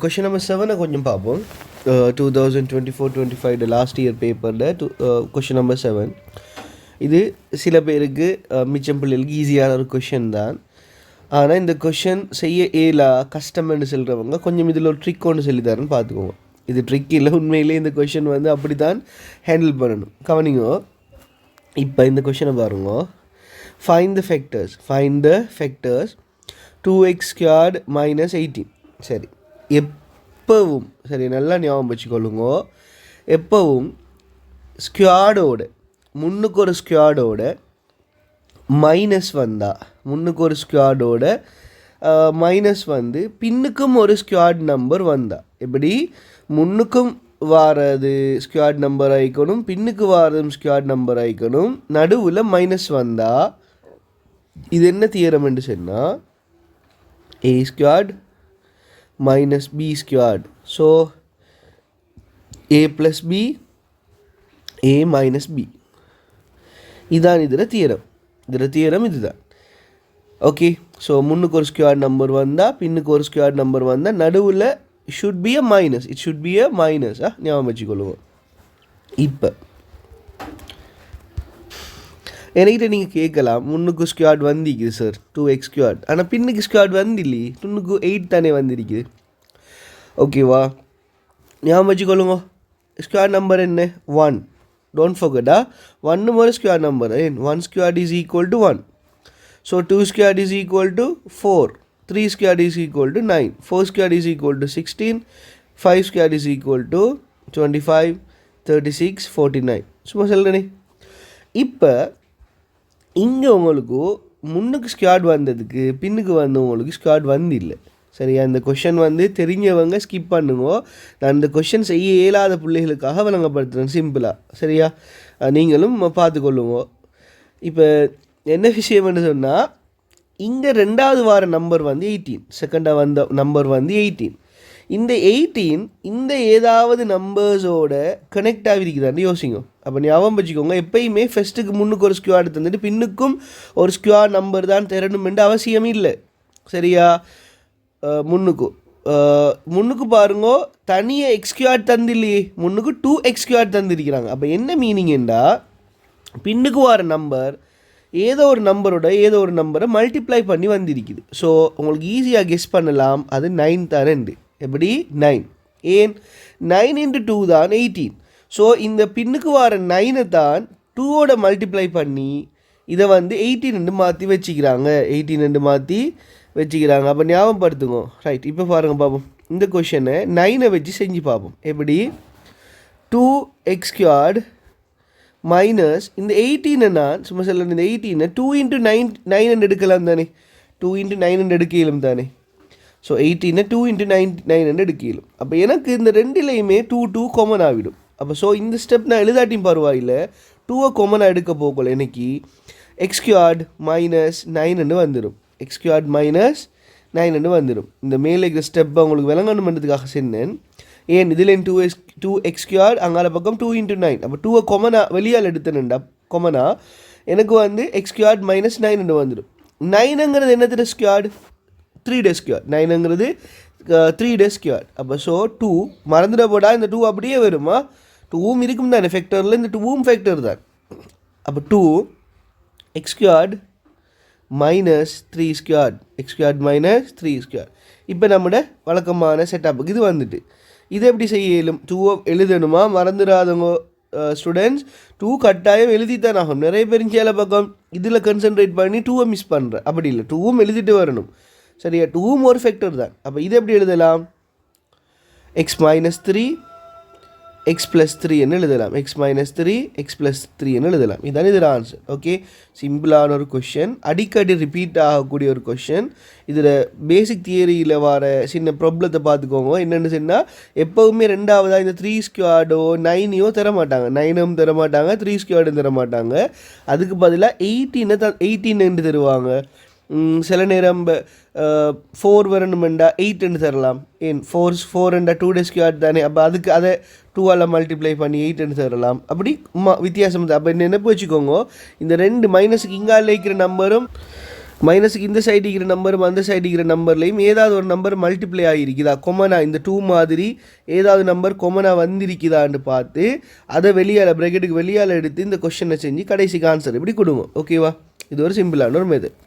Question number 7 கொஞ்சம் பார்ப்போம். 2024-25 last year பேப்பரில் கொஷின் நம்பர் 7. இது சில பேருக்கு மிச்சம் பிள்ளைகளுக்கு ஈஸியான ஒரு கொஷின் தான். ஆனால் இந்த கொஷின் செய்ய கஷ்டம்னு சொல்கிறவங்க கொஞ்சம் இதில் ஒரு ட்ரிக் ஒன்று சொல்லித்தரேன்னு பார்த்துக்கோங்க. இது ட்ரிக் இல்லை, உண்மையிலே இந்த கொஷின் வந்து அப்படி தான் ஹேண்டில் பண்ணணும். கவனிங்கோ, இப்போ இந்த கொஷினை பாருங்க. Find the factors 2x squared minus 18. சரி, எப்பவும் சரி நல்லா ஞாபகம் வச்சுக்கொள்ளுங்க, எப்பவும் ஸ்குவாடோட முன்னுக்கு ஒரு ஸ்குவாடோட மைனஸ் வந்தால், முன்னுக்கு ஒரு ஸ்குவாடோட மைனஸ் வந்து பின்னுக்கும் ஒரு ஸ்குவாட் நம்பர் வந்தால், எப்படி முன்னுக்கும் வாரது ஸ்குவாட் நம்பர் ஆயிக்கணும், பின்னுக்கு வாரதும் ஸ்குவாட் நம்பர் ஆயிக்கணும், நடுவில் மைனஸ் வந்தால் இது என்ன தியரம் என்று சொன்னால் a squared minus b squared. So a plus b, a minus b. இதான் இதில் தியரம் இதுதான். ஓகே, ஸோ முன்னுக்கு ஒரு ஸ்குவாட் நம்பர் வந்தால், பின்னுக்கு ஒரு ஸ்குவாட் நம்பர் வந்தால், நடுவில் should be a minus. It should be a minus. ஞாபகம் வச்சுக்கொள்ளுவோம். இப்போ என்கிட்ட நீங்கள் கேட்கலாம், முன்னுக்கு ஸ்குவாட் வந்திருக்குது சார் 2x ஸ்குவாட், ஆனால் பின்னுக்கு ஸ்குவாட் வந்து இல்லையே, துண்ணுக்கு 8 தானே வந்திருக்குது. ஓகேவா, ஞாபகம் வச்சுக்கொள்ளுங்க. ஸ்குவாட் நம்பர் என்ன? 1. டோன்ட் ஃபர்கெட், 1 ஒரு squad number. 1 squad is equal to 1. So 2 squad is equal to 4, 3 squad is equal to 9, 4 squad is equal to 16, 5 squad is equal to 25, 36, 49. சும்மா சொல்கிறேனே. இப்போ இங்கே உங்களுக்கு முன்னுக்கு ஸ்குவாட் வந்ததுக்கு பின்னுக்கு வந்தவங்களுக்கு ஸ்குவாட் வந்து இல்லை. சரியா, இந்த கொஷின் வந்து தெரிஞ்சவங்க ஸ்கிப் பண்ணுங்க. நான் இந்த கொஷின் செய்ய இயலாத பிள்ளைகளுக்காக வழங்கப்படுத்துகிறேன் சிம்பிளாக. சரியா, நீங்களும் பார்த்துக்கொள்ளுங்க. இப்போ என்ன விஷயம்னு சொன்னால், இங்கே 2வது வார நம்பர் வந்து 18, செகண்டாக வந்த நம்பர் வந்து 18. இந்த 18 இந்த ஏதாவது நம்பர்ஸோட கனெக்ட் ஆகிருக்குதான்னு யோசிங்க. அப்போ ஞாபகம் வச்சுக்கோங்க, எப்பயுமே ஃபஸ்ட்டுக்கு முன்னுக்கு ஒரு ஸ்குவாட் தந்துட்டு பின்னுக்கும் ஒரு ஸ்குவாட் நம்பர் தான் தரணுமென்று அவசியம் இல்லை. சரியா, முன்னுக்கு பாருங்க, தனியாக எக்ஸ் ஸ்குவாட் தந்தில்லையே, முன்னுக்கு 2x ஸ்குவாட் தந்திருக்கிறாங்க. அப்போ என்ன மீனிங்கண்டா, பின்னுக்கு வர நம்பர் ஏதோ ஒரு நம்பரை மல்டிப்ளை பண்ணி வந்திருக்குது. ஸோ உங்களுக்கு ஈஸியாக கெஸ் பண்ணலாம், அது 9 தானே. எப்படி 9? ஏன் 9 × 2 தான் 18. ஸோ இந்த பின்னுக்கு வர 9 தான் 2ஓட மல்டிப்ளை பண்ணி இதை வந்து 18 மாற்றி வச்சுக்கிறாங்க. அப்போ ஞாபகப்படுத்துங்க. ரைட், இப்போ பாருங்கள் பார்ப்போம். இந்த கொஷனை 9 வச்சு செஞ்சு பார்ப்போம். எப்படி 2x squared மைனஸ் இந்த 18 நான் சும்மா சொல்ல, இந்த 18 2 × 9 எடுக்கலாம் தானே, 2 × 9 எடுக்கலாம் தானே. ஸோ 18 2 × 9 எடுக்கலாம். அப்போ எனக்கு இந்த ரெண்டுலேயுமே 2 காமன் ஆகிடும். அப்போ ஸோ இந்த ஸ்டெப் நான் எழுதாட்டியும் பரவாயில்லை, 2 காமனாக எடுக்க போகல, எனக்கு எக்ஸ் ஸ்குவாட் மைனஸ் 9 வந்துடும். எக்ஸ் ஸ்குவாட் மைனஸ் 9 வந்துடும். இந்த மேலே இருக்கிற ஸ்டெப்பை உங்களுக்கு விளங்கணும் பண்ணுறதுக்காக சொன்னேன். ஏன் இதில் 2x ஸ்குவாட், அங்கால பக்கம் 2 × 9. அப்போ 2 காமனாக வெளியால் எடுத்தேன்டா, காமனாக எனக்கு வந்து எக்ஸ் ஸ்குவாட் மைனஸ் 9 வந்துடும். 9ங்கிறது என்னது ஸ்குவாட்? 3 ஸ்குவாட். 9ங்கிறது 3 ஸ்குவாட். அப்போ ஸோ 2 மறந்துட போடா, இந்த 2 அப்படியே வருமா, 2வும் இருக்கும் தானே ஃபேக்டரில், இந்த 2வும் ஃபேக்டர் தான். அப்போ 2x squad minus 3 squad, X squad minus 3 squad. இப்போ நம்மளோட வழக்கமான செட்டப்புக்கு இது வந்துட்டு, இது எப்படி செய்ய இயலும்? 2 எழுதணுமா? மறந்துடாதவங்க ஸ்டூடெண்ட்ஸ், 2 கட்டாயம் எழுதித்தான் ஆகும். நிறைய பேர் சேல பக்கம் இதில் கான்சென்ட்ரேட் பண்ணி 2 மிஸ் பண்ணுறேன். அப்படி இல்லை, 2வும் எழுதிட்டு வரணும். சரியா, 2வும் ஒரு ஃபேக்டர் தான். அப்போ இது எப்படி எழுதலாம்? எக்ஸ் மைனஸ் 3 எக்ஸ் ப்ளஸ் 3 என்ன எழுதலாம், எக்ஸ் மைனஸ் 3 எக்ஸ் ப்ளஸ் 3 என்ன எழுதலாம். இதுதான் இதில் ஆன்சர். ஓகே, சிம்பிளான ஒரு கொஷின், அடிக்கடி ரிப்பீட் ஆகக்கூடிய ஒரு கொஷின். இதில் பேசிக் தியரியில் வர சின்ன ப்ராப்ளத்தை பார்த்துக்கோங்க. என்னென்னு சொன்னால், எப்போவுமே 2வதாக இந்த 3 ஸ்குவாடோ 9யோ தரமாட்டாங்க, 9ம் தரமாட்டாங்க, 3 ஸ்குவாடும் தரமாட்டாங்க. அதுக்கு பதிலாக 18 தருவாங்க. சில நேரம் 4 வரணுமெண்டா 8 தரலாம். ஏன் 4 2 ஸ்குவாட் தானே, அப்போ அதுக்கு அதை 2ஆல் மல்டிப்ளை பண்ணி 8 தரலாம். அப்படி வித்தியாசம் தான். அப்போ நினைப்பு வச்சுக்கோங்க, இந்த 2 மைனஸுக்கு இங்கால இருக்கிற நம்பரும் மைனஸுக்கு இந்த சைடு இருக்கிற நம்பரும் அந்த சைடு இருக்கிற நம்பர்லையும் ஏதாவது ஒரு நம்பர் மல்டிப்ளை ஆகிருக்குதா கொமனா இந்த 2 மாதிரி ஏதாவது நம்பர் கொமனா வந்திருக்குதான்னு பார்த்து அதை வெளியால் ப்ராக்கெட்டுக்கு வெளியால் எடுத்து இந்த கொஷனை செஞ்சு கடைசிக்கு ஆன்சர் இப்படி கொடுங்க. ஓகேவா? இது ஒரு சிம்பிளான ஒரு மெத்தட்.